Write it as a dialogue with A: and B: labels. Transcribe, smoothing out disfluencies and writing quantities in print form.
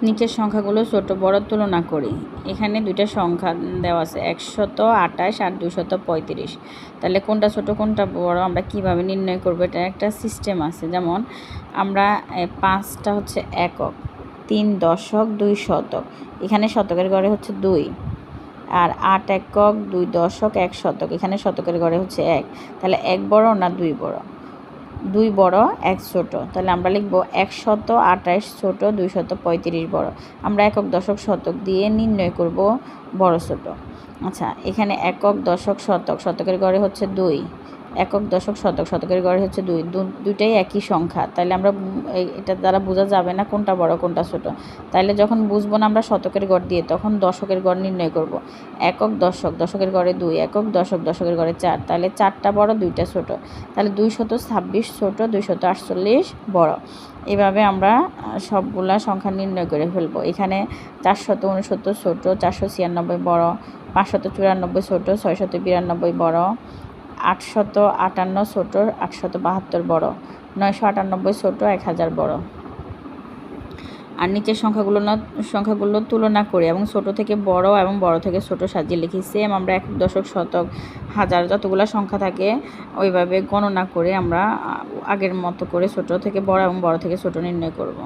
A: নিচের সংখ্যাগুলো ছোট বড় তুলনা করি। এখানে দুইটা সংখ্যা দেওয়া আছে 128 আর 235। তাহলে কোনটা ছোট কোনটা বড় আমরা কিভাবে নির্ণয় করব, এটা একটা সিস্টেম আছে। যেমন আমরা 5টা হচ্ছে একক, 3 দশক 2 শতক, এখানে শতকের ঘরে হচ্ছে 2, আর 8 একক 2 দশক 1 শতক, এখানে শতকের ঘরে হচ্ছে 1। তাহলে 1 বড় না 2 বড়? 2 বড় 1 ছোট। তাহলে আমরা লিখব 128 ছোট 235 বড়। আমরা একক দশক শতক দিয়ে নির্ণয় করব বড় ছোট। আচ্ছা, এখানে একক দশক শতক, শতকের ঘরে হচ্ছে 2, একক দশক শতক, শতকের ঘরে হচ্ছে 2, দুইটাই একই সংখ্যা। তাহলে আমরা এটা দ্বারা বোঝা যাবে না কোনটা বড় কোনটা ছোট। তাহলে যখন বুঝবো না আমরা শতকের ঘর দিয়ে, তখন দশকের ঘর নির্ণয় করব। একক দশক, দশকের ঘরে 2, একক দশক, দশকের ঘরে 4, তাহলে 4টা বড় 2টা ছোট। তাহলে 226 ছোট 248 বড়। এভাবে আমরা সবগুলা সংখ্যা নির্ণয় করে ফেলবো। এখানে 469 ছোট, 496 বড়, 594 ছোট, 692 বড়, 858 ছোট, 872 বড়, 998 ছোট, 1000 বড়। আর নিচের সংখ্যাগুলো তুলনা করি এবং ছোট থেকে বড় এবং বড় থেকে ছোট সাজিয়ে লিখি। সেম আমরা একক দশক শতক হাজার যতগুলো সংখ্যা থাকে ওইভাবে গণনা করে আমরা আগের মতো করে ছোট থেকে বড় এবং বড় থেকে ছোট নির্ণয় করব।